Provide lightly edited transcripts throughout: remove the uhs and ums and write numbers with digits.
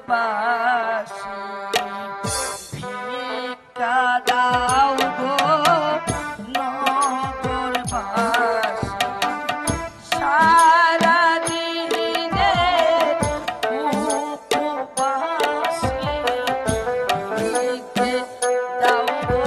বাসি ভিক্ষা দাও গো নগরবাসী সারা দিনে উপবাসী ভিক্ষে দাও গো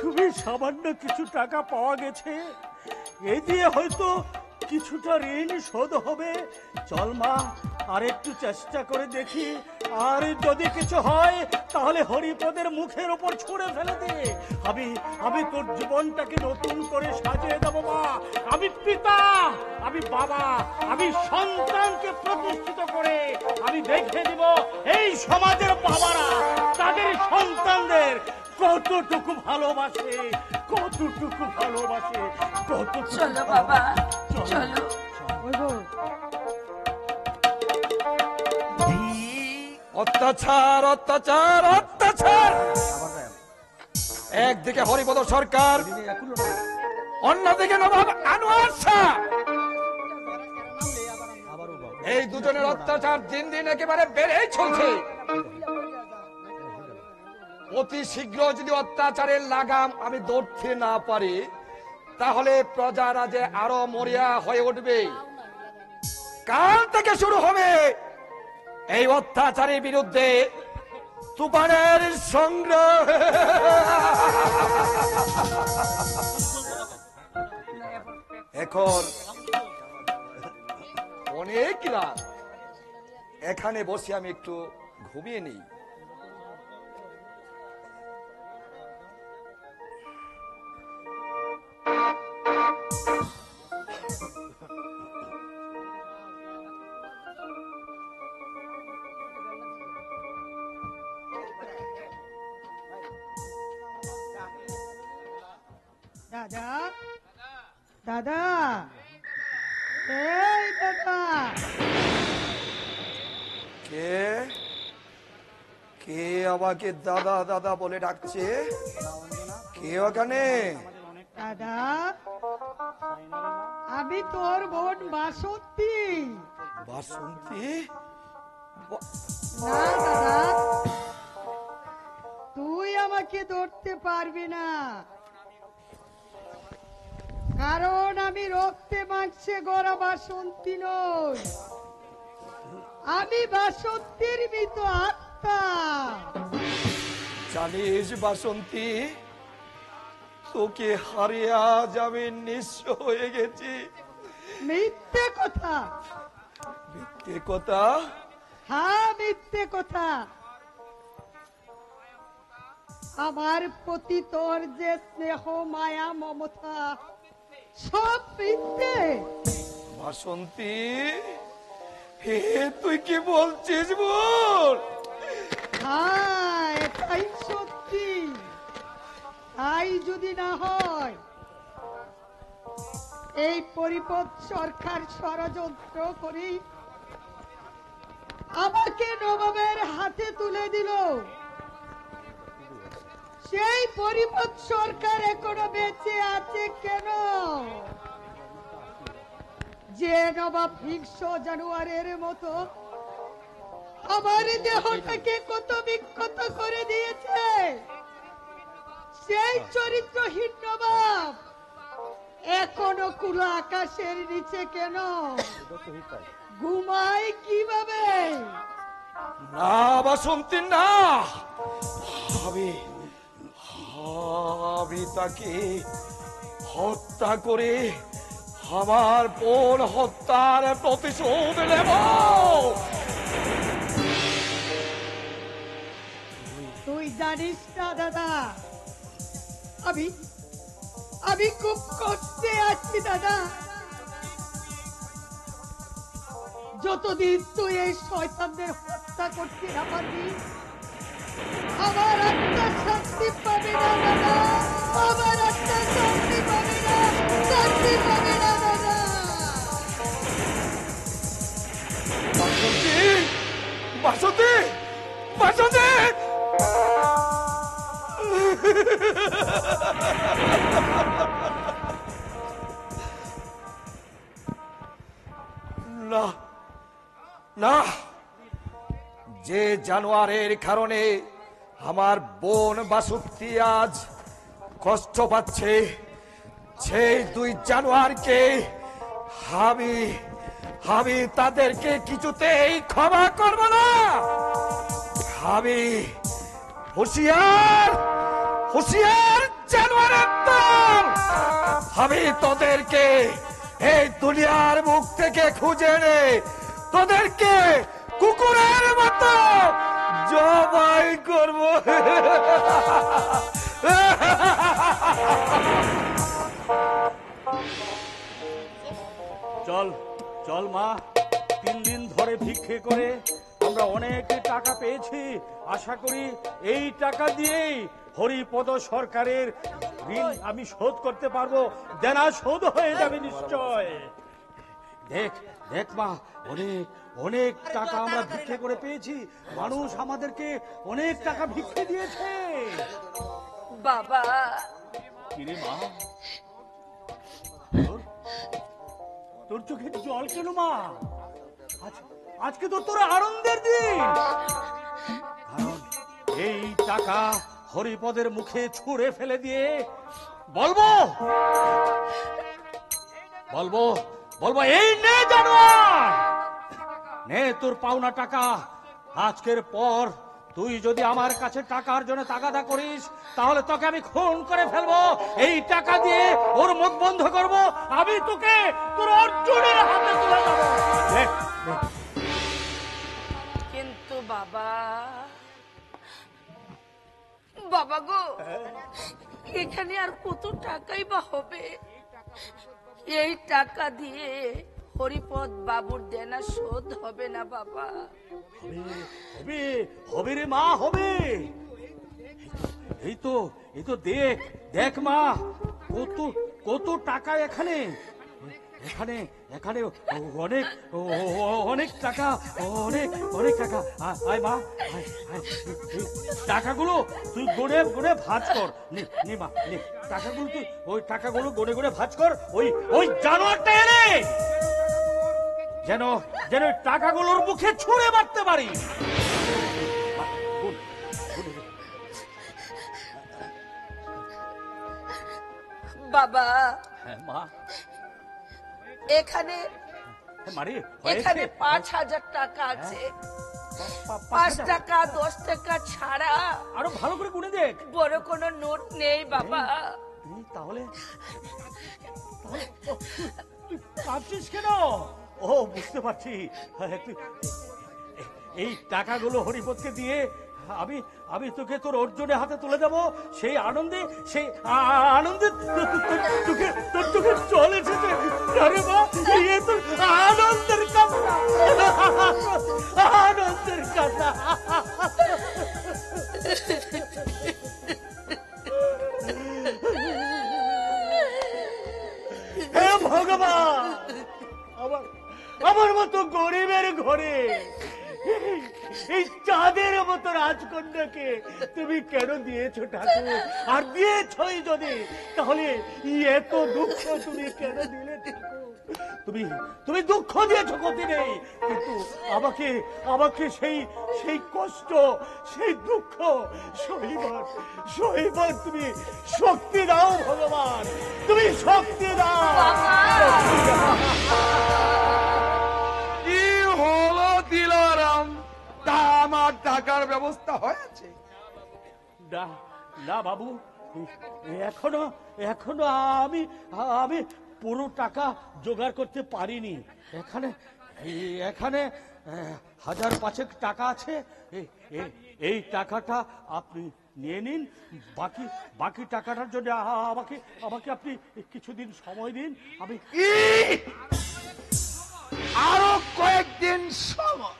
খুবই সামান্য কিছু টাকা পাওয়া গেছে, এই দিয়ে হয়তো কিছুটা ঋণ শোধ হবে। চল মা, আর একটু চেষ্টা করে দেখি, আর যদি কিছু হয় তাহলে হরিপদের মুখের উপর ছুঁড়ে ফেলে দে। আমি তোর জীবনটাকে নতুন করে সাজিয়ে দেবো মা। আমি পিতা, আমি বাবা, আমি সন্তানকে প্রতিষ্ঠিত করে আমি দেখে দিব এই সমাজের বাবারা তাদের সন্তানদের কতটুকু ভালোবাসে, কতটুকু ভালোবাসে, কতটুকু। চলো বাবা, চলো। অত্যাচার অত্যাচার অত্যাচার, একদিকে হরিপদ সরকার, অন্যদিকে নবাব আনোয়ার শাহ, এই দুজনের অত্যাচার দিন দিন একেবারে বেড়েই চলছে। অতি শীঘ্র যদি অত্যাচারের লাগাম আমি ধরতে না পারি, তাহলে প্রজারা যে আরো মরিয়া হয়ে উঠবে। কাল থেকে শুরু হবে এই অত্যাচারের বিরুদ্ধে তুফানের সংগ্রাম। এখন অনেক রাত, এখানে বসে আমি একটু ঘুমিয়ে নিই। দাদা দাদা, এই দাদা, কে কে আমাকে দাদা দাদা বলে ডাকছে? কে ওখানে? দাদা, আমি তোর বোন বাসন্তী। বাসন্তী? না দাদা, তুই আমাকে ধরতে পারবি না, কারণ আমি রক্তে মাংসে গড়া বাসন্তী নই, আমি বাসন্তীর মৃত আত্মা। জানিস বাসন্তী, তোকে হারিয়ে আজ আমি নিঃস্ব হয়ে গেছি। মিথ্যে কথা। মিথ্যে কথা? হ্যাঁ, মিথ্যে কথা। আমার প্রতি তোর যে স্নেহ মায়া মমতা সব মিথ্যে। বাসন্তী, হে তুই কি বলছিস বল? হ্যাঁ, এটাই সত্যি। তাই যদি না হয়, এই পরিপথ সরকার ষড়যন্ত্র করি আমাকে নবাবের হাতে তুলে দিল। সেই পরিপথ সরকার এখনো বেঁচে আছে কেন? যে নবাব হিংস জানুয়ারের মতো আমার দেহটাকে কত বিক্ষত করে দিয়েছে, সেই চরিত্রহীন নবাব এখনো কুলো আকাশের নিচে কেন? ঘুমায় কিভাবে? না বাসন্তী, না, আমি আমি তাকে হত্যা করে আমার বোন হত্যার প্রতিশোধ নেব। তুই জানিস না দাদা, আমি আমি খুব কষ্টে আছি দাদা। যতদিন তুই এই শয়তানদের হত্যা করতে না পারবি, আমার আত্মা শান্তি পাবে না দাদা, আমার আত্মা শান্তি পাবে না, শান্তি পাবে না দাদা। বাসন্তী, বাসন্তী, বাসন্তী! না না, যে জানোয়ারের কারণে আমার বোন বাসন্তী আজ কষ্ট পাচ্ছে, সেই দুই জানোয়ারকে আমি আমি তাদেরকে কিছুতেই ক্ষমা করব না। আমি হুঁশিয়ার, হুঁশিয়ার জানোয়ারের দল! আমি তোদেরকে এই দুনিয়ার মুখ থেকে খুঁজে এনে তোদেরকে কুকুরের মতো জবাই করব। চল চল মা, 3 দিন ধরে ভিক্ষে করে আমরা অনেক টাকা পেয়েছি। আশা করি এই টাকা দিয়েই হরিপদ সরকারের ঋণ আমি শোধ করতে পারবো, দেনা শোধ হয়ে যাবে নিশ্চয়। দেখ দেখ মা, অনেক অনেক টাকা আমরা ভিক্ষে করে পেয়েছি, মানুষ আমাদেরকে অনেক টাকা ভিক্ষে দিয়েছে। বাবা, কিরে মা, তোর চোখে জল কেন মা? আজকে তো তোর আনন্দের দিন, কারণ এই টাকা হরিপদের মুখে ছুঁড়ে ফেলে দিয়ে বলবো বলবো বলবো এই নে জানোয়ার, নে তোর পাওনা টাকা। আজকের পর তুই যদি আমার কাছে টাকার জন্য তাগাদা করিস, তাহলে তোকে আমি খুন করে ফেলবো। এই টাকা দিয়ে ওর মুখ বন্ধ করব, আমি তোকে তোর অর্জুনের হাতে তুলে দেবো। দেখ, দেখ। কিন্তু বাবা, বাবা গো, এখানে আর কত টাকাই বা হবে? এই টাকা দিয়ে হরিপদ বাবুর দেনা শোধ হবে না বাবা। হবে হবে রে মা, হবে। এই তো দেখ দেখ মা, কত কত টাকা এখানে এখানে এখানে অনেক অনেক টাকা অনেক অনেক টাকা আয় মা আয়, আয়। এই টাকাগুলো তুই গড়ে গড়ে ভাঁজ কর নে নে মা নে টাকাগুলো তুই ওই টাকাগুলো গড়ে গড়ে ভাঁজ কর ওই ওই জানোয়ারটা এনে যেন যেন ওই টাকাগুলোর মুখে ছুঁড়ে মারতে পারি মা, গুণ, গুণ। বাবা হ্যাঁ মা এখানে মারি এখানে 5,000 টাকা আছে। 5 টাকা 10 টাকা ছাড়া আরো ভালো করে গুনে দেখ বড় কোনো নোট নেই বাবা। তাহলে তুই কাঁদছিস কেন? ও বুঝতে পারছি এই টাকাগুলো হরিপদকে দিয়ে আমি আমি তোকে তোর অর্জুনের হাতে তুলে দেবো সেই আনন্দে সেই আনন্দে তোকে তোকে চলে যেতে আরে মা এ তো আনন্দের কান্না আনন্দের কান্না হে ভগবান আমার মতো গরিবের ঘরে এই চাঁদের মতো রাজকন্যাকে তুমি কেন দিয়েছো ঠাকুর? আর দিয়েছই যদি তাহলে এত দুঃখ তুমি কেন দিলে ঠাকুর? তুমি তুমি দুঃখ দিয়েছো ক্ষতি নেই কিন্তু আমাকে আমাকে সেই সেই কষ্ট সেই দুঃখ সহিবার তুমি শক্তি দাও ভগবান তুমি শক্তি দাও কি হলো দিলারাম তা আমার টাকার ব্যবস্থা হয়েছে? না না বাবু এখনো এখনো আমি আমি পুরো টাকা জোগাড় করতে পারিনি এখানে এখানে 1,500 টাকা আছে এই টাকাটা আপনি নিয়ে নিন বাকি বাকি টাকাটার জন্য আমাকে আমাকে আপনি কিছুদিন সময় দিন আমি আরো কয়েকদিন সময়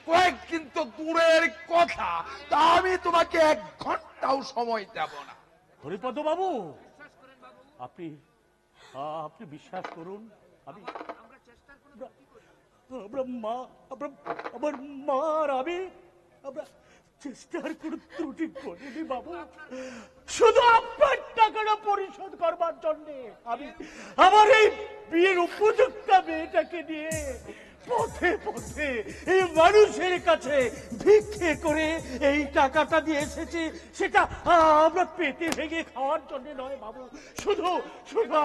কয়েকদিন তো দূরের কথা তা আমি তোমাকে 1 ঘন্টাও সময় দেব না। হরিপদ বাবু আপনি আপনি বিশ্বাস করুন আমি আমার মার আমি আমরা চেষ্টার কোনো ত্রুটি করিনি বাবু শুধু আপনার টাকাটা পরিশোধ করবার জন্য আমি আমার এই বিয়ের উপযুক্ত মেয়েটাকে নিয়ে পথে পথে এই মানুষের কাছে ভিক্ষে করে এই টাকাটা দিয়ে এসেছি সেটা আমরা পেটে ভেঙে খাওয়ার জন্য নয় বাবু শুধু শুধু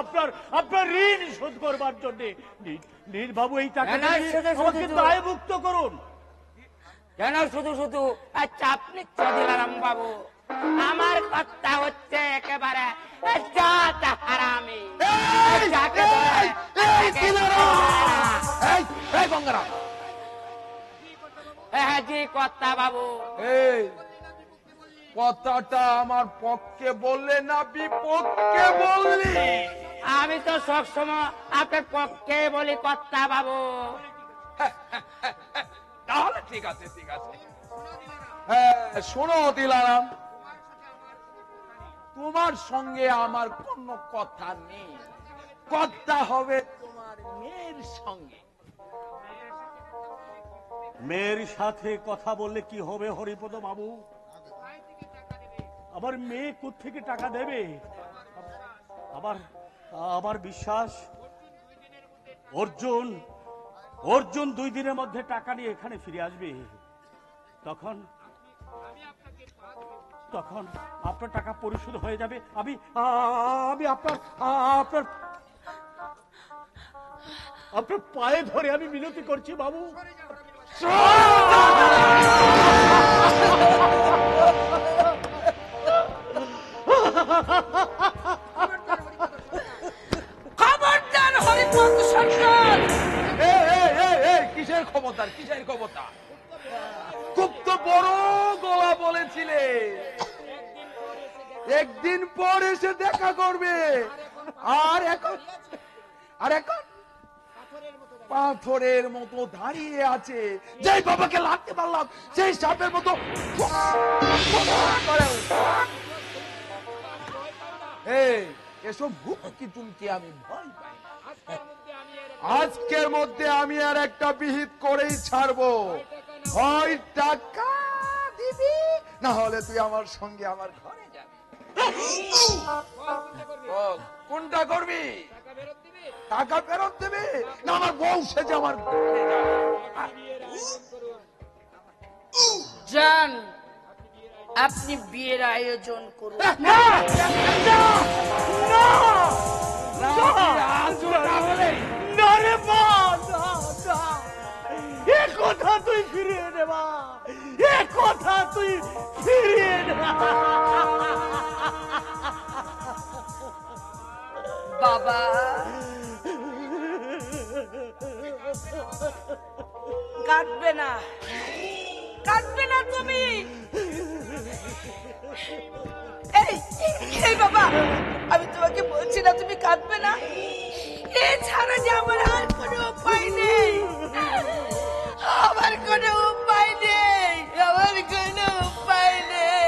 আপনার ঋণ শোধ করবার জন্য নীল বাবু এই টাকাটা আমাকে দায়মুক্ত করুন কেন শুধু শুধু চাপ নিচ্ছে দিলারাম বাবু? আমার কথা হচ্ছে একেবারে হারামি জি কথা বাবু এই কথাটা আমার পক্ষে বললে না বিপক্ষে বললি? আমি তো সবসময় আপনার পক্ষে বলি কথা বাবু। তাহলে ঠিক আছে ঠিক আছে শোনো দিলারাম তোমার সঙ্গে আমার কোনো কথা নেই কথা হবে তোমার মেয়ের সঙ্গে। মেয়ের সাথে কথা বললে কি হবে হরিপদ বাবু? আমার মেয়ে কোত্থেকে টাকা দেবে? আমার বিশ্বাস অর্জুন 2 দিনের মধ্যে টাকা নিয়ে এখানে ফিরে আসবে তখন তখন আপনার টাকা পরিশোধ হয়ে যাবে আমি আমি আপনার আপনার আপনার পায়ে ধরে আমি মিনতি করছি বাবু খবরদার হরিপদ সরকার কিসের ক্ষমতার কিসের ক্ষমতা? খুব তো বড় গলা বলেছিলে একদিন পর এসে দেখা করবে আর এখন পাথরের মতো দাঁড়িয়ে আছে যেই বাবাকে লাগতে পারলাম সেই সাপের মতো এসব হুমকি টুমকি আমি ভয় পাই না। আজকের মধ্যে আমি আর একটা বিহিত করেই ছাড়বো, হয় টাকা দিবি, না হলে তুই আমার সঙ্গে আমার ঘরে যাবি। বল, কোনটা করবি? টাকা ফেরত দিবি, না আমার বউ সেজে আমার ঘরে যাবে? যান, আপনি বিয়ের আয়োজন করুন। না, না, না, না রে মা, না, না। এ কথা তুই ফিরিয়ে নেবা, এ কথা তুই ফিরিয়ে নেবা। বাবা, কাঁদবে না, কাঁদবে না তুমি। এই বাবা, আমি তোমাকে বলছি না তুমি কাঁদবে না। এছাড়া যে আমার আর কোনো উপায় নেই, আমার কোনো উপায় নেই, আমার কোনো উপায় নেই।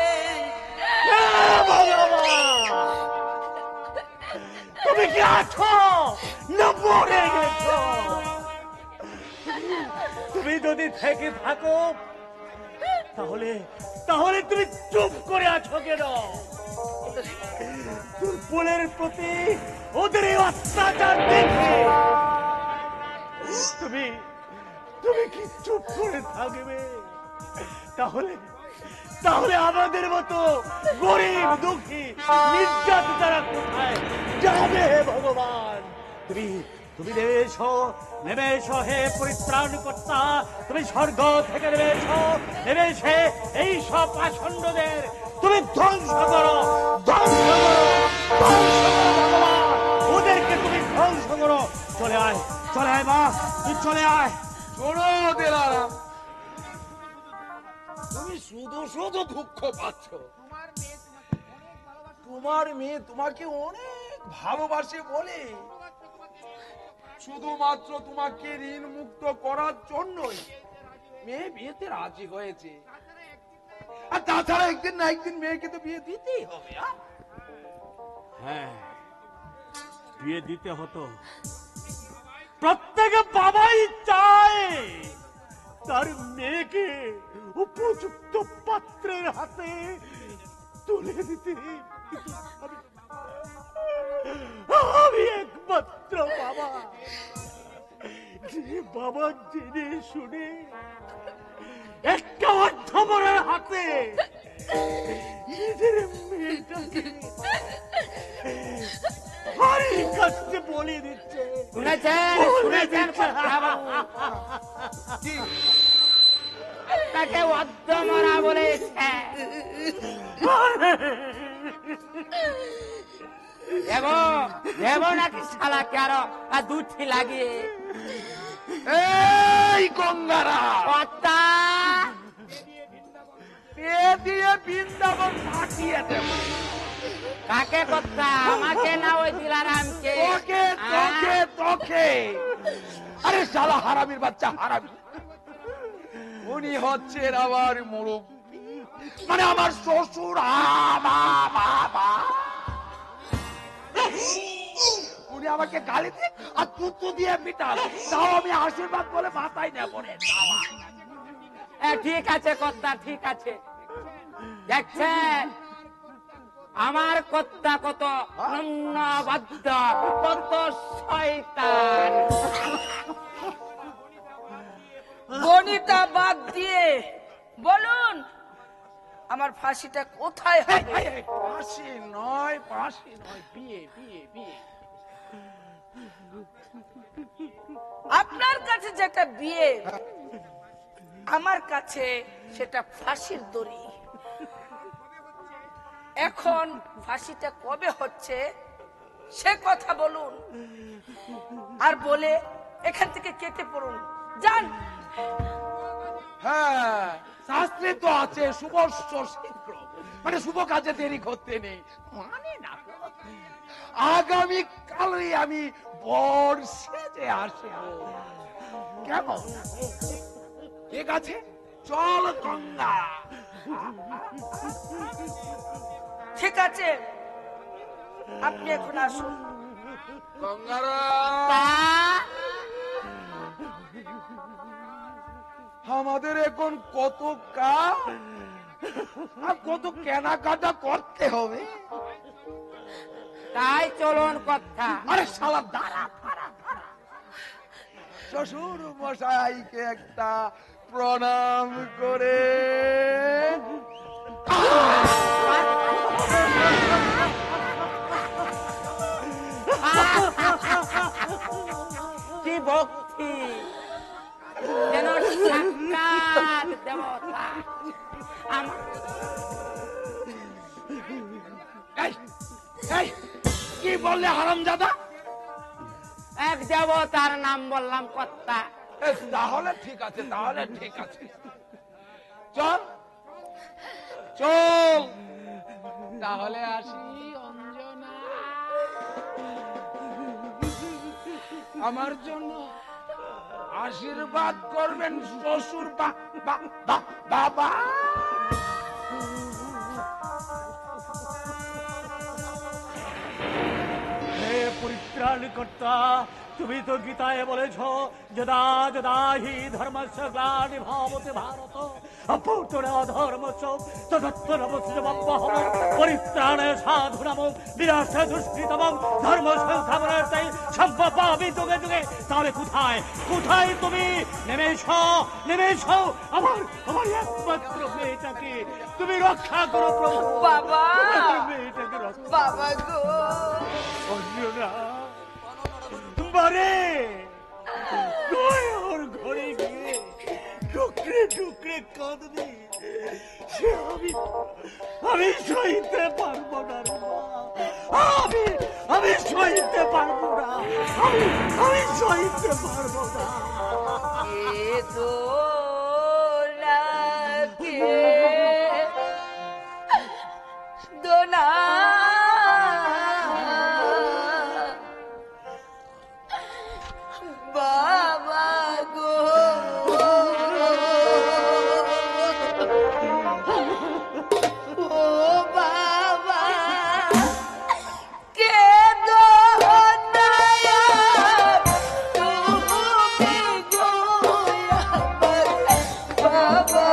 তুমি কি আছো না মরে গেছো? তুমি যদি থেকে থাকো তাহলে তাহলে তুমি চুপ করে আছো কেন? তোর বোনের প্রতি ওদের এই অত্যাচার দেখে তুমি তুমি কি চুপ করে থাকবে? তাহলে তাহলে আমাদের মতো গরিব দুঃখী নির্যাতিতারা কোথায় যাবে ভগবান? তুমি তুমি নেমে এসো হে পরিত্রাণ কর্তা, তুমি স্বর্গ থেকে নেমে এসে এই সব পাষণ্ডদের তুমি ধ্বংস করো, ধ্বংস করো, ধ্বংস করো ভগবান, ওদেরকে তুমি ধ্বংস করো। চলে আয় মা, তুই চলে আয়। শোনো দিলারাম, তুমি শুধু শুধু দুঃখ পাচ্ছ। তোমার মেয়ে তোমাকে অনেক ভালোবাসে বলে শুধুমাত্র তোমাকে ঋণ মুক্ত করার জন্যই মেয়ে বিয়েতে রাজি হয়েছে। আর তাছাড়া একদিন না একদিন মেয়েকে তো বিয়ে দিতেই হবে। হ্যাঁ, বিয়ে দিতে হতো। প্রত্যেক বাবাই চায় তার মেয়েকে উপযুক্ত পাত্রের হাতে তুলে দিতে। আমি একমাত্র বাবা, যে বাবা জেনে শুনে একটা অর্থবরের হাতে নিজের মেয়েটাকে হরির কাছে বলে দিচ্ছে। শুনেছেন তাকে অর্ধমরা বলেছে। দেব নাকি শালাকে আরো দুটি লাগিয়ে? এই গঙ্গারা, কর্তা, বিয়ে দিয়ে বৃন্দাবন পাঠিয়ে দেব। কাকে কর্তা? আমাকে না ওই দিলারামকে? তোকে তোকে তোকে। আরে শালা হারামির বাচ্চা, হারামি। উনি হচ্ছেন আমার মুরব্বী, মানে আমার শ্বশুর। উনি আমাকে গালি দিয়ে আর তুতু দিয়ে পিটান, তাও আমি আশীর্বাদ বলে মাথায় নেব রে। ঠিক আছে কর্তা, ঠিক আছে। দেখছেন আমার কর্তা কত নম্রবাদ্য, কত শয়তান। গণিতা বাদ দিয়ে বলুন আমার ফাঁসিটা কোথায় হবে? ফাঁসি নয়, ফাঁসি নয়, বিয়ে বিয়ে বিয়ে। আপনার কাছে যেটা বিয়ে, আমার কাছে সেটা ফাঁসির দড়ি। এখন ফাঁসিটা কবে হচ্ছে সে কথা বলুন, আর বলে এখান থেকে কেটে পড়ুন, যান। হ্যাঁ, শাস্ত্রে তো আছে শুভস্য শীঘ্র, মানে শুভ কাজে দেরি করতে নেই। মানে না, আগামী কালই আমি বর সেজে আসবো। কেমন? ঠিক আছে, চল গঙ্গা। ঠিক আছে, আপনি এখন আসুন। গঙ্গারা, তা আমাদের এখন কত কাজ আর কত কেনাকাটা করতে হবে। তাই চলুন কথা। আরে শালা দাঁড়া দাঁড়া দাঁড়া, শ্বশুর মশাইকে একটা প্রণাম করে কি ভক্তি, যেন সাক্ষাৎ দেবতা। আমার এই, এই, কি বললে হারামজাদা? এক দেবতার নাম বললাম কর্তা। তাহলে ঠিক আছে, তাহলে ঠিক আছে, চল চল তাহলে আসি। অঞ্জনা, আমার জন্য আশীর্বাদ করবেন শ্বশুর বাবা। হে পরিত্রাণ কর্তা, তুমি তো গীতায় বলেছ, যদা যদা হি ধর্মস্য গ্লানির্ভবতি ভারত অভ্যুত্থানে অধর্মস্য তদুত্তরমস্যমব্যহম পরিত্রাণে সাধুনামং বিনাশে দুষ্কৃতমং ধর্ম সংস্থাপনার্থে সম্ভবামি যুগে যুগে। তাহলে কোথায় কোথায় তুমি নেমে এসো, আমার একমাত্র মেয়েটাকে তুমি রক্ষা করো প্রভু। বাবা, তোমার মেয়েটাকে রক্ষা বাবা গো, অঞ্জনা বারে তুই ওর ঘরে গিয়ে টুকরে টুকরে কাঁদবি, সে আমি সইতে পারবো না রে মা। আমি সইতে পারবো না, আমি সইতে পারবো না। কে দোনা, কে দোনা, বাবা গো, ও বাবা, কে দোনা, তুমি গো বাবা।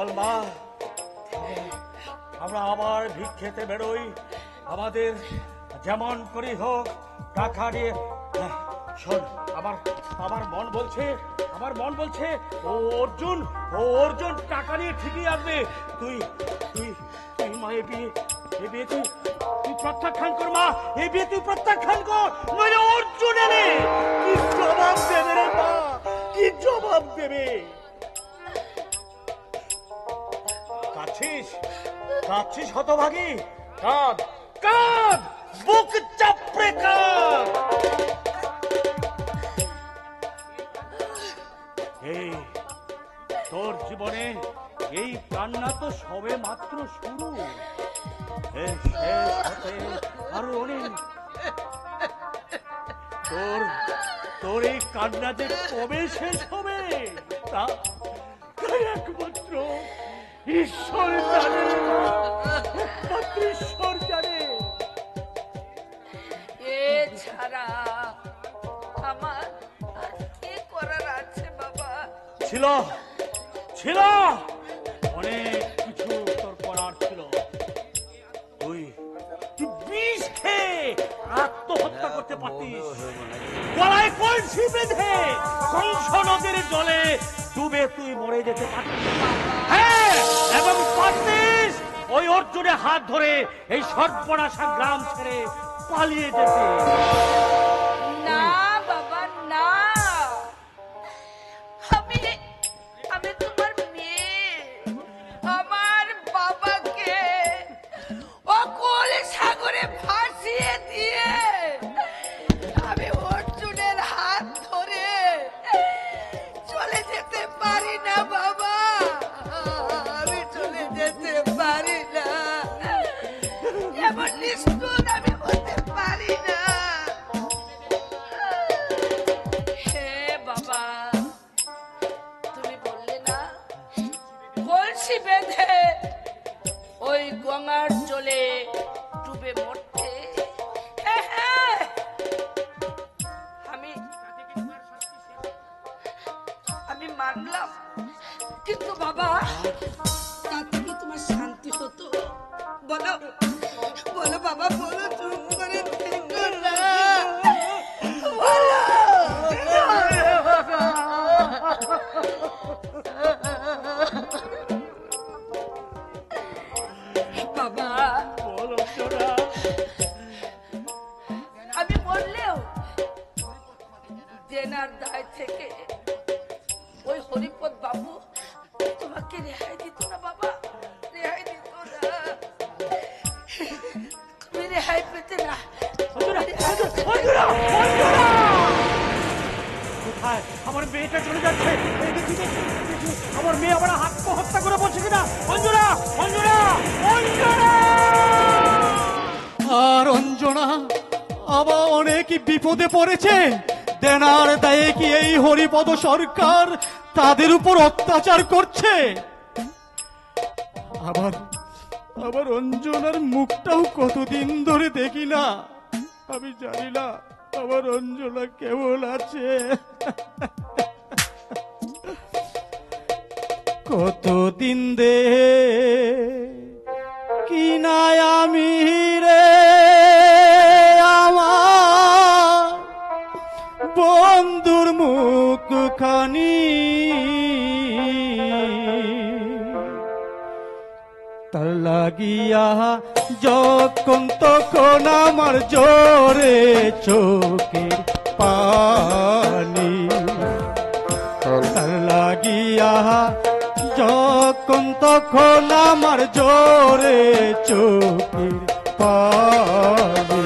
চল মা, আমরা আবার ভিক্ষেতে বেরোই। আমাদের যেমন করি হোক টাকা নিয়ে। শোন, আমার মন বলছে ও অর্জুন টাকা নিয়ে ঠিকই আসবে। তুই মা এ বিয়ে তুই প্রত্যাখ্যান কর মা, এই বিয়ে তুই প্রত্যাখ্যান কর, নইলে অর্জুন এনে কি জবাব দেবে রে মা, কি জবাব দেবে? কাঁদছিস হতভাগী? কাঁদ, বুক চাপড়ে কাঁদ। এই তোর জীবনে এই কান্না তো সবে মাত্র শুরু, এর শেষ হতে আরো অনেক। তোর এই কান্না যে কবে শেষ হবে তা একমাত্র ঈশ্বর জানে, একমাত্র ঈশ্বর জানে। এছাড়া আমার আর কি করার আছে বাবা? ছিল অনেক কিছু তোর করার ছিল। তুই বিষ খেয়ে আত্মহত্যা করতে পারতিস, গলায় কলসি বেঁধে কংস নদীর জলে ডুবে তুই মরে যেতে পারতিস। হ্যাঁ, এবং পারতিস ওই অর্জুনের হাত ধরে এই সর্বনাশা গ্রাম ছেড়ে পালিয়ে যেতে। না বাবা না, আমি তোমার মেয়ে। আমার বাবাকে অকল সাগরে ভাসিয়ে দিয়ে আমি অর্জুনের হাত ধরে চলে যেতে পারি না বাবা, আমি চলে যেতে পারি না, এমন নিষ্ঠুর আমি হতে পারি না। হে বাবা, তুমি বললে না কলসি বেঁধে ওই গঙ্গার জলে ডুবে মরতে? হ্যাঁ, আমি মানলাম, কিন্তু বাবা তাতে কি তোমার শান্তি হতো? বলো বাবা, বলো, চুপ করে থেকো না, বলো। বাবা, আমি বললেও দেনার দায় থেকে ওই হরিপদ বাবু তোমাকে রেহাই দিত না বাবা, রেহাই দিত না। তুমি রেহাই পেতে না। কোথায় আমার মেয়েটা চলে যাচ্ছে? আমার মেয়ে আবার আত্মহত্যা করে বলছে কিনা? অঞ্জনা, অঞ্জনা, অঞ্জনা! আর অঞ্জনা আবার অনেক বিপদে পড়েছে। দেনার দায়ে কি এই হরিপদ সরকার তাদের উপর অত্যাচার করছে? আবার অঞ্জনার মুখটাও কতদিন ধরে দেখি না। আমি জানি না আমার অঞ্জনা কেমন আছে। কতদিন দে কি নাই আমি রে আমার বন্ধুর মুখ খানি, তার লাগিয়া যখন তখন আমার জোরে চোখের পানি, তার লাগিয়া যখন তখন আমার জোরে চোখের পানি।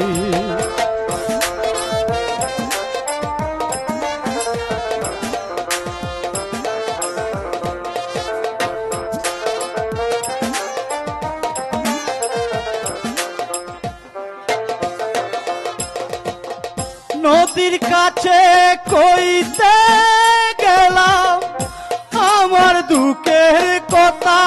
নদীর কাছে কইতে গেলাম আমার দুঃখের কথা,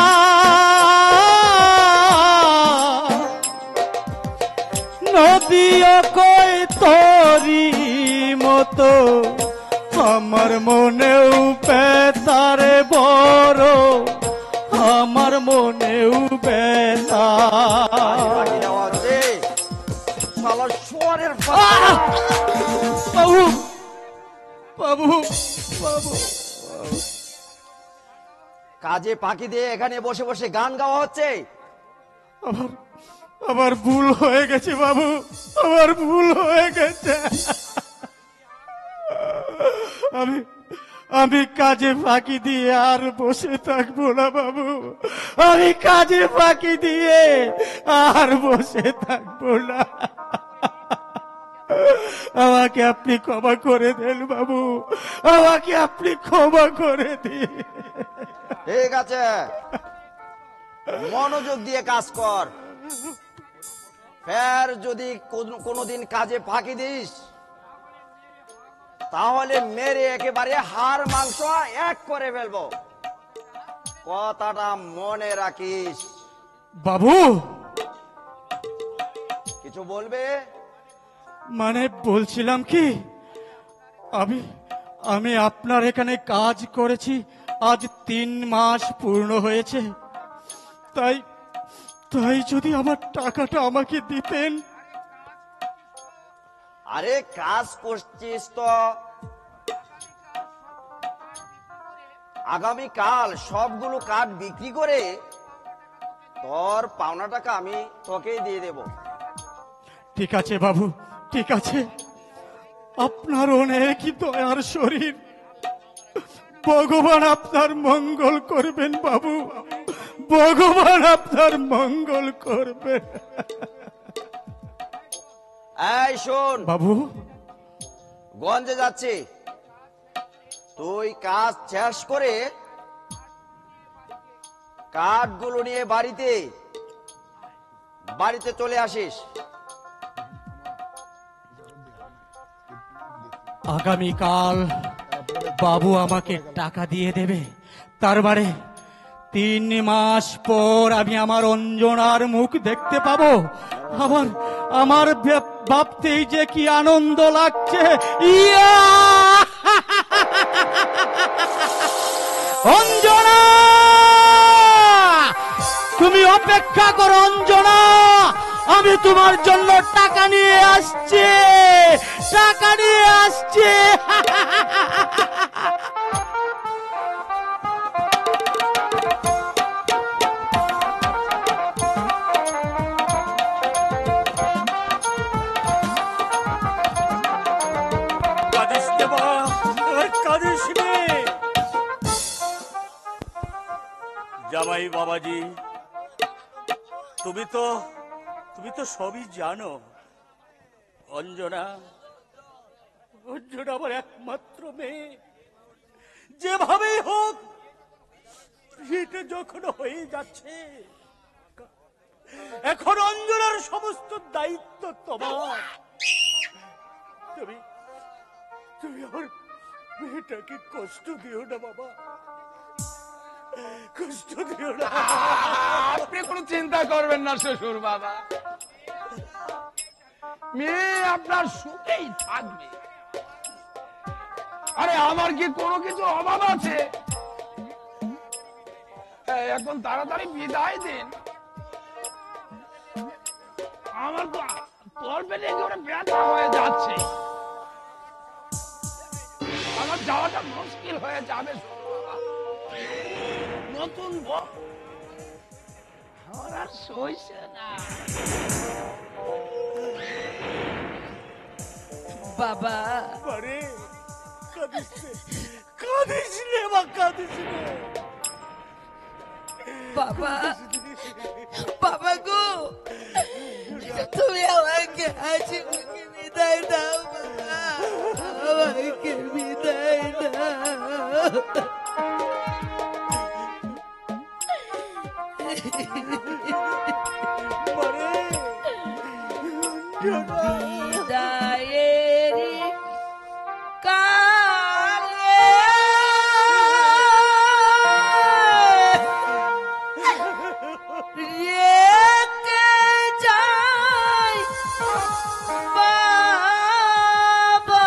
নদীও কই তোরি মতো আমার মনেও পেতারে বড় আমার মনেও বেলা। পাখি দেওয়া হচ্ছে শালা শুয়ারের আহ! বাবু বাবু বাবু কাজে পাখি দিয়ে এখানে বসে বসে গান গাওয়া হচ্ছে। আমার আমার ভুল হয়ে গেছে বাবু, আমার ভুল হয়ে গেছে। আমি আমি কাজে ফাঁকি দিয়ে আর বসে থাকবো না বাবু, আমি কাজে ফাঁকি দিয়ে আর বসে থাকবো না। আমাকে আপনি ক্ষমা করে দেন বাবু, আমাকে আপনি ক্ষমা করে দিন। ঠিক আছে, মনোযোগ দিয়ে কাজ কর। ফের যদি কোনোদিন কাজে ফাঁকি দিস তাহলে মেরে একেবারে হাড় মাংস এক করে ফেলবো, কথাটা মনে রাখিস। বাবু কিছু বলবে? মানে বলছিলাম কি, আমি আমি আপনার এখানে কাজ করেছি আজ 3 মাস পূর্ণ হয়েছে, তাই তাই যদি আমার টাকাটা আমাকে দিতেন। আরে কাজ করছিস তো, আগামীকাল সবগুলো কাঠ বিক্রি করে তোর পাওনা টাকা আমি তোকেই দিয়ে দেব। ঠিক আছে বাবু, ঠিক আছে। আপনার অনেকই দয়ার শরীর, ভগবান আপনার মঙ্গল করবেন বাবু, ভগবান আপনার মঙ্গল করবেন। এই শোন বাবু গঞ্জে যাচ্ছি, তুই কাজ শেষ করে কাঠগুলো নিয়ে বাড়িতে চলে আসিস। আগামীকাল বাবু আমাকে টাকা দিয়ে দেবে, তার মানে 3 মাস পর আমি আমার অঞ্জনার মুখ দেখতে পাবো। আমার আমার ভাবতেই যে কি আনন্দ লাগছে। ইয়া! অঞ্জনা, তুমি অপেক্ষা করো অঞ্জনা, আমি তোমার জন্য টাকা নিয়ে আসছি, টাকা নিয়ে আসছি। কাঁদিস নে মা, আর কাঁদিস নে। জামাই বাবাজি, তুমি তো সবই জানো। অঞ্জনা অঞ্জনা আমার একমাত্র মেয়ে, যেভাবেই হোক এটা যখন হয়ে যাচ্ছে, এখন অঞ্জনার সমস্ত দায়িত্ব তোমার। তুমি আমার মেয়েটাকে কষ্ট দিও না বাবা, কষ্ট দিও না। আপনি কোনো চিন্তা করবেন না শ্বশুর বাবা, মেয়ে আপনার সুখেই থাকবে। আরে আমার কি কোনো কিছু অভাব আছে? এখন তাড়াতাড়ি বিদায় দিন, আমার তো তরবেলে একেবারে ব্যথা হয়ে যাচ্ছে, আমার যাওয়াটা মুশকিল হয়ে যাবে। নতুন বউ আমার আর সইছে না। বাবা আরে কাঁদিস নে মা, কাঁদিস নে। বাবা, বাবা গো, তুমি আমাকে হাসি মুখে বিদায় দাও বাবা, আমাকে বিদায় দাও। বিদায়ের কালে রেখে যাই বাবা,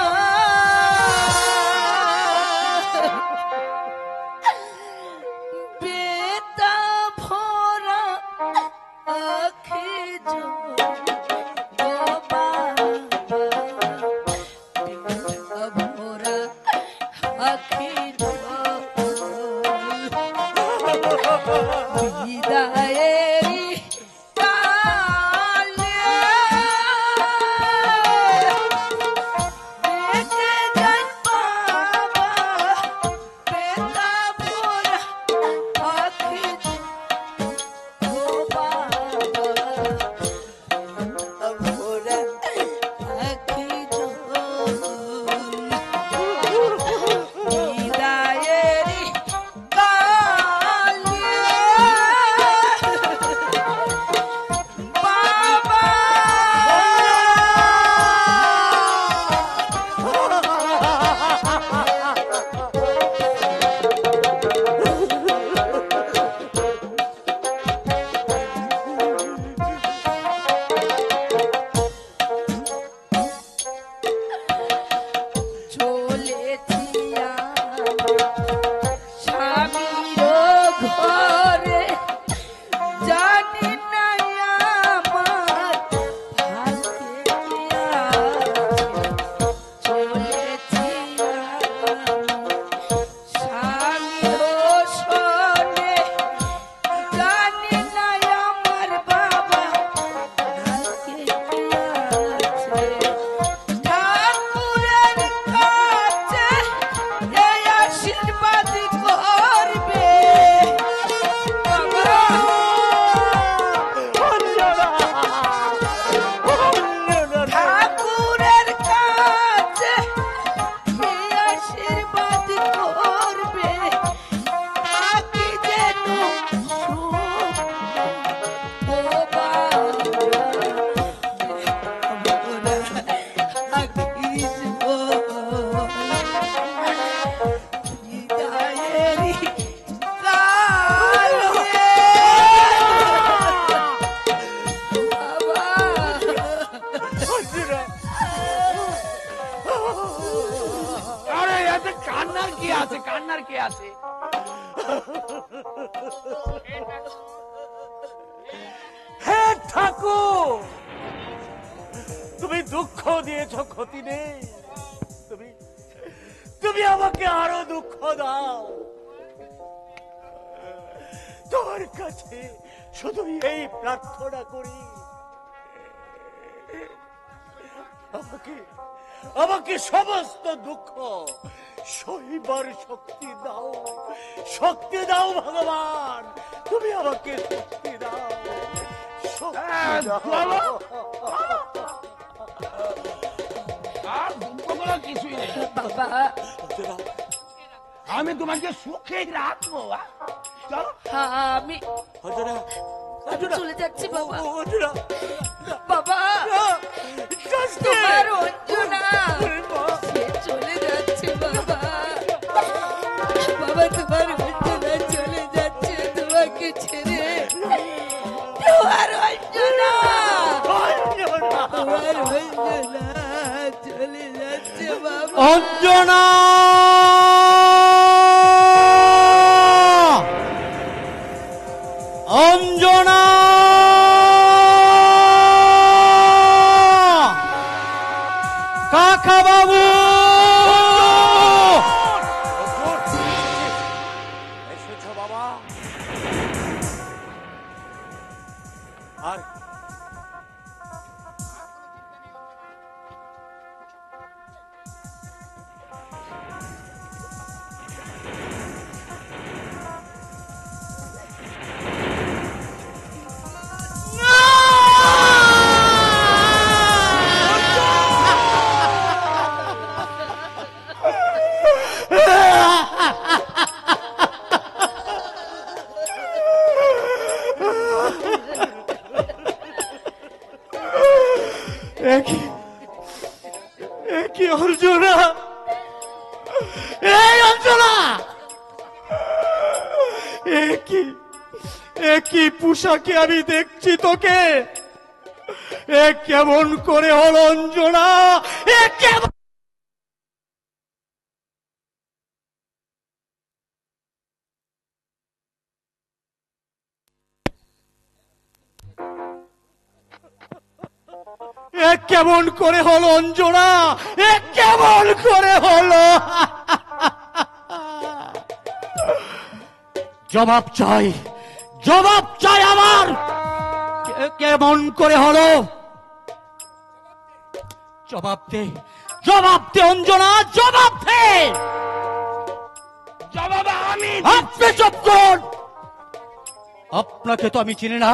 কান্নার কি আছে, কান্নার কি আছে? হে ঠাকুর, তুমি দুঃখ দিয়েছ, ক্ষতি নেই। তুমি তুমি আমাকে আরো দুঃখ দাও। তোমার কাছে শুধু এই প্রার্থনা করি, আমাকে আমাকে সমস্ত দুঃখ সহিবার শক্তি দাও, শক্তি দাও ভগবান, তুমি আমাকে শক্তি দাও, শক্তি দাও। আর দুঃখ করার কিছুই নেই। বাবা আমি তোমাকে সুখে রাখবো। চলো। আমি অঞ্জনা, আমি চলে যাচ্ছি বাবা। অঞ্জনা, বাবা শাস্তি। তোমার অঞ্জনা ওরে মা। সে চলে যাচ্ছে বাবা। বাবা তোমার অঞ্জনা চলে যাচ্ছে তোমাকে ছেড়ে। তোমার অঞ্জনা, তোমার অঞ্জনা চলে যাচ্ছে বাবা। অঞ্জনা, অঞ্জনা, কাকা বাবু, এসেছো বাবা। আর কি অঞ্জনা, এই অঞ্জনা, একই পোশাকে আমি দেখছি তোকে। এ কেমন করে হল অঞ্জনা, এ কেমন? এ কেমন করে হলো অঞ্জনা, এ কেমন করে হলো? জবাব চাই, জবাব চাই আমার। কেমন করে হলো? জবাব দে, জবাব দে অঞ্জনা, জবাব দে। জবাব আমি। আপনি চুপ করুন। আপনাকে তো আমি চিনি না,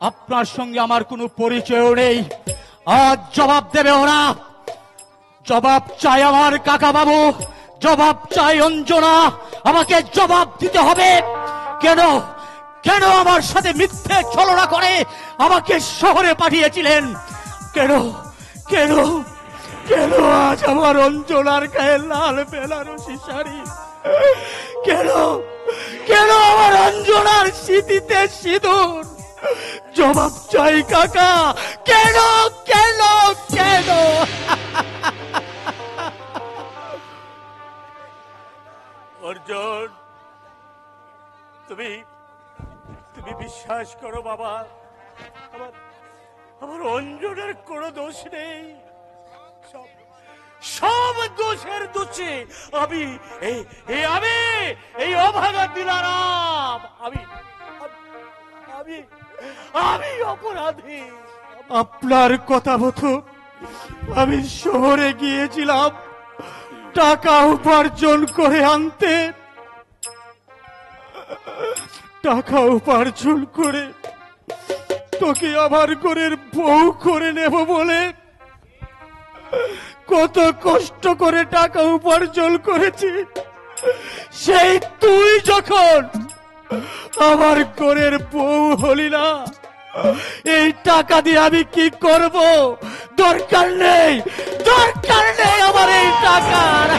আপনার সঙ্গে আমার কোনো পরিচয় নেই। আজ জবাব দেবে ওরা। জবাব চাই আমার কাকা বাবু, জবাব চাই অঞ্জনা, আমাকে জবাব দিতে হবে। কেন কেন আমার সাথে মিথ্যে ছলনা করে আমাকে শহরে পাঠিয়েছিলেন? কেন কেন কেন আজ আমার অঞ্জনার গায়ে লাল বেনারসি শাড়ি? কেন কেন আমার অঞ্জনার স্মৃতিতে সিঁদুর? জবাব চাই কাকা, কেন কেন কেন? অর্জুন, তুমি তুমি বিশ্বাস করো বাবা, আমার আমার অঞ্জনের কোনো দোষ নেই। সব দোষের দোষে আমি এই অভাগা দিলারাম, আমি আমি আমি অপরাধী। আপনার কথা মতো আমি শহরে গিয়েছিলাম টাকা উপার্জন করে আনতে। টাকা উপার্জন করে তোকে আমার ঘরের বউ করে নেব বলে কত কষ্ট করে টাকা উপার্জন করেছি। সেই তুই যখন আমার ঘরের বউ হলি না, এই টাকা দিয়ে আমি কি করব? দরকার নেই, দরকার নেই আমার এই টাকার।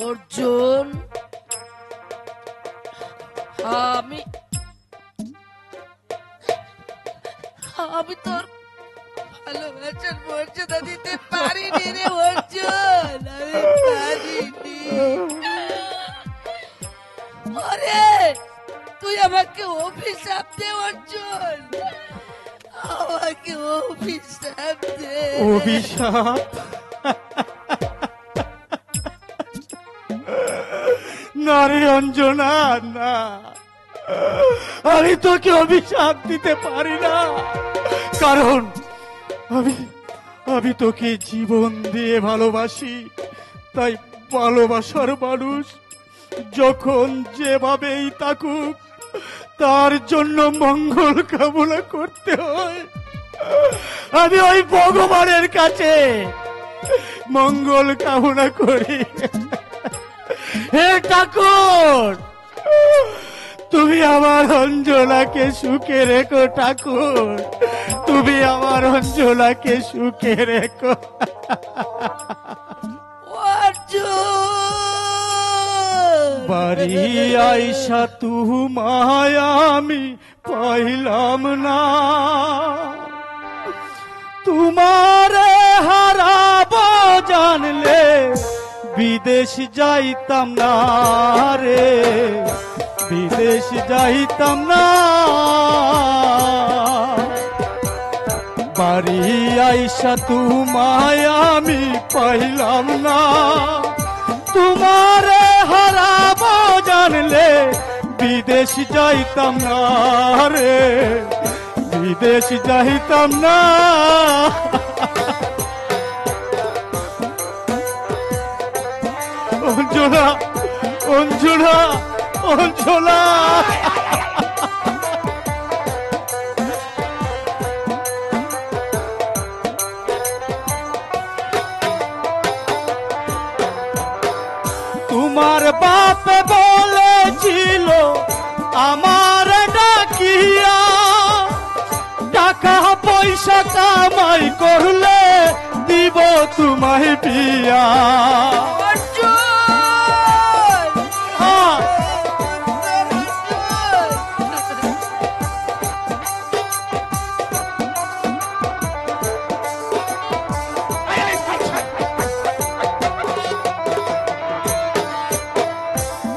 অর্জুন, আমি তোর ভালোবাসার মর্যাদা দিতে পারিনি রে অর্জুন, আমি পারিনি। ওরে তুই আমাকে অভিশাপ দে অর্জুন, আমাকে অভিশাপ দে। অভিশাপ? না রে অঞ্জনা, না, আমি তোকে অভিশাপ দিতে পারি না, কারণ আমি তোকে জীবন দিয়ে ভালোবাসি। তাই ভালোবাসার মানুষ যখন যেভাবেই থাকুক তার জন্য মঙ্গল কামনা করতে হয়। আমি ওই ভগবানের কাছে মঙ্গল কামনা করি। হে ঠাকুর, তুমি আমার অঞ্জনাকে সুখে রেখো ঠাকুর, তুমি আমার অঞ্জনাকে সুখে রেখো। বাড়ি আইসা তোমায় আমি পাইলাম না, তোমারে হারাব জানলে বিদেশ যাইতাম না রে, বিদেশ যাইতাম না। বাড়ি আইসা তোমায় আমি পাইলাম না, তোমারে হারাব জানলে বিদেশ যাইতাম না রে, বিদেশ যাইতাম না। অঞ্জনা, অঞ্জনা, অঞ্জনা, তোমার বাপ বলেছিল আমার ডাকিয়া, টাকা পয়সা কামাই করলে দিব তোমায় বিয়া।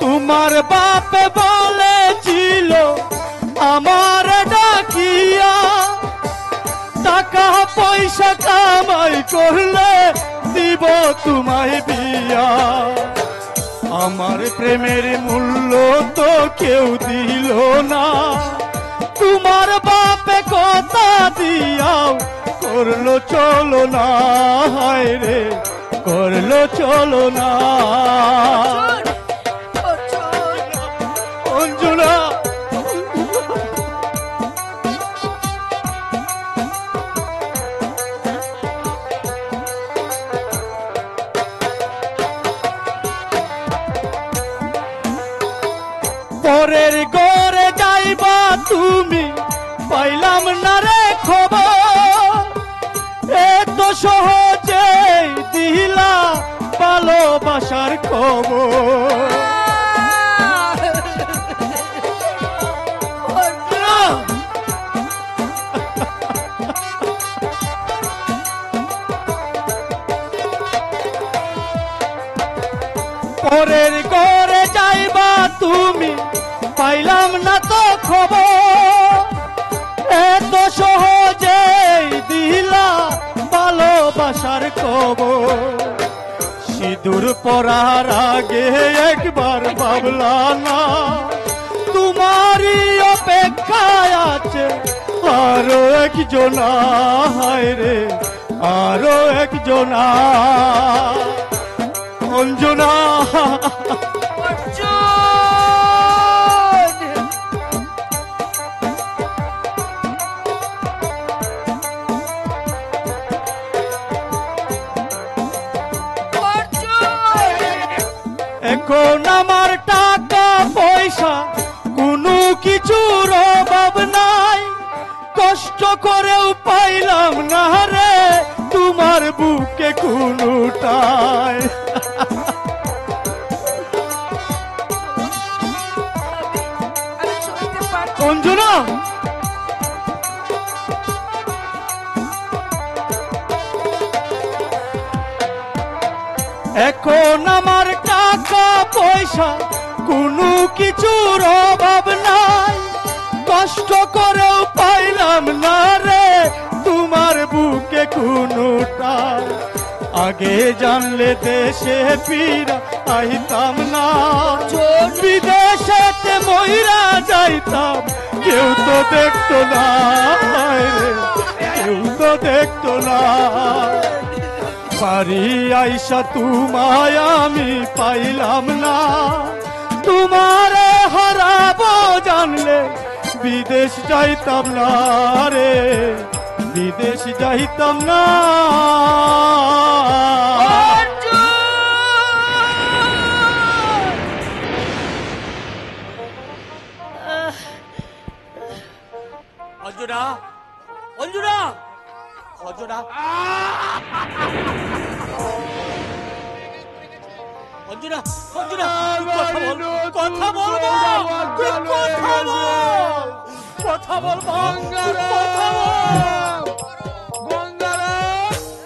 তোমার বাপ বলেছিল আমার ডাকিয়া, টাকা পয়সা কামাই করলে দিব তোমায় বিয়া। আমার প্রেমের মূল্য তো কেউ দিল না, তোমার বাপে কথা দিয়াও করলো চলো না, হায় রে করলো চলো না। অঞ্জনা, পরের ঘরে যাইবা তুমি, পাইলাম না রে খবর, এত সহজে দিলা ভালোবাসার খবর। পরের ঘরে যাইবা তুমি, পাইলাম না তো খবর, এত সহজে দিলা ভালোবাসার খবর। সিঁদুর পরার আগে একবার ভাবলা না, তোমারই অপেক্ষায় আছে আরো একজনা, হায় রে আরো একজনা। অঞ্জনা, এখন আমার টাকা পয়সা কোনো কিছুর অভাব নাই, কষ্ট করেও পাইলাম না রে তোমার বুকে কোনোটাই। অঞ্জনা, এখন আমার টাকা পয়সা কোনো কিছুর অভাব নাই, কষ্ট করেও পাইলাম না রে তোমার বুকে কোনোটা। আগে জানলে দেশে ফিরা আইতাম না, বিদেশেতে মইরা যাইতাম, কেউ তো দেখতো না রে, কেউ তো দেখতো না। বাড়ি আইসা তোমায় আমি পাইলাম না, তোমারে হারাবো জানলে বিদেশ যাইতাম না রে, বিদেশ যাইতাম না। অঞ্জনা, অঞ্জনা, অঞ্জনা, অঞ্জনা, অঞ্জনা, কথা বল, কথা বল, কথা বল, কথা বল।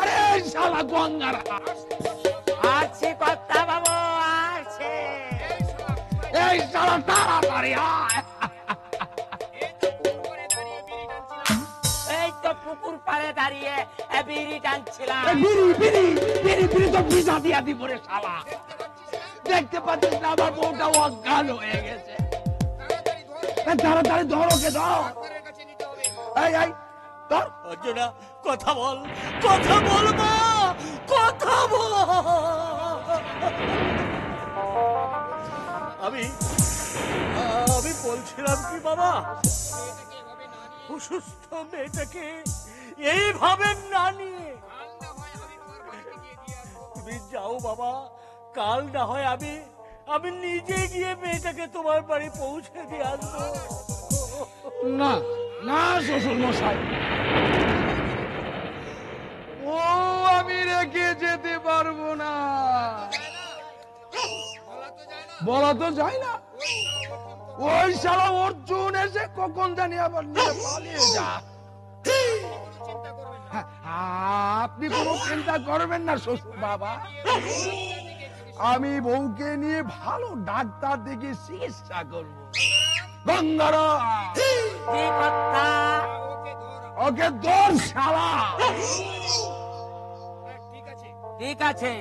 আরে শালা গঙ্গারা, আসছি কর্তা বাবু, আসছে। এই শালা তাড়াতাড়ি আয়। এই তো পুকুর পাড়ে দাঁড়িয়ে বিড়ি টানছিলাম। বিড়ি বিড়ি বিড়ি বিড়ি তো ভিজা দিয়া দিব রে শালা। দেখতে পাচ্ছিস না আমার বউটা অজ্ঞান হয়ে গেছে। তাড়াতাড়ি ধরো, কে ধরো। এই এই ধর। অঞ্জনা, কথা বল, কথা বল মা, কথা বল। আমি বলছিলাম কি বাবা, অসুস্থ মেয়েটাকে এইভাবে না নিয়ে তুমি যাও বাবা, কাল না হয় আমি নিজে গিয়ে মেয়েটাকে তোমার বাড়ি পৌঁছে দিয়ে আসবো। না না শ্বশুর মশাই, ও আমি রেখে যেতে পারবো না। বলা তো যায় না, ওই শালা অর্জুন এসে কখন জানি আবার নিয়ে পালিয়ে যা। আপনি কোনো চিন্তা করবেন না শ্বশুর বাবা, আমি বউকে নিয়ে ভালো ডাক্তার দেখে চিকিৎসা করবো। গঙ্গারা, জি কর্তা। ওকে দৌড় শালা। ঠিক আছে।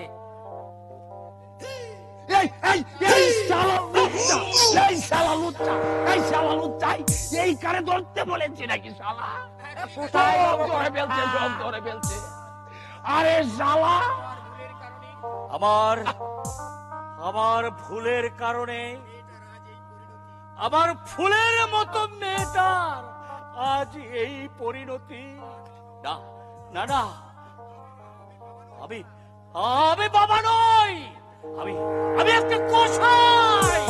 এই এই এই শালা লুচ্চা, এই শালা লুচ্চা, এই শালা লুচ্চাই এই কারে ধরতে বলেছি নাকি শালা? কোথায় সব ধরে ফেলছে, সব ধরে ফেলছে। আরে শালা, আমার ভুলের কারণে, আমার ফুলের মতো মেয়েটার আজ এই পরিণতি। না না না, আমি বাবা নই, আমি একটা কসাই।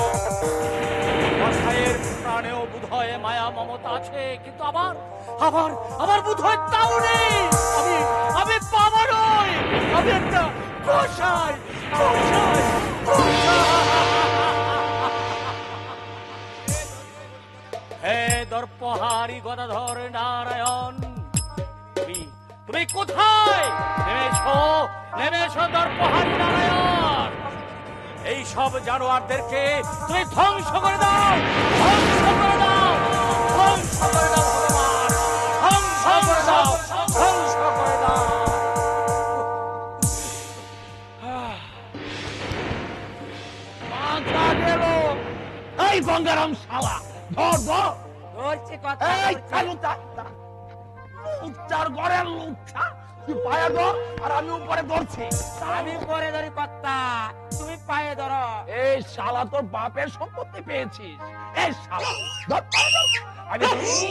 কসাইয়ের প্রাণেও বোধহয় মায়া মমতা আছে, কিন্তু আমার বোধহয় তাও নেই। আমি বাবা নই, আমি একটা কসাই, কসাই, হে দর্পহারি গদাধর নারায়ণ, তুমি কোথায় নেমেছো দর্পহারি নারায়ণ? এই সব জানোয়ারদেরকে তুমি ধ্বংস করে দাও, ধ্বংস করে দাও, ধ্বংস করে দাও ভগবান, ধ্বংস করে দাও, ধ্বংস করে দাও। মাথা গেল। এই গঙ্গারাম শালা, ধর ধর। ধরছি কর্তা, এই ধরছি। লুচ্চা, লুচ্চার ঘরের লুচ্চা, তুই পায়ে ধর আর আমি উপরে ধরছি। আমি পরে ধরি কর্তা, তুমি পায়ে ধরো। এই শালা তোর বাপের সম্পত্তি পেয়েছিস। এই শালা ধর, পায়ে ধর। আমি ধরছি।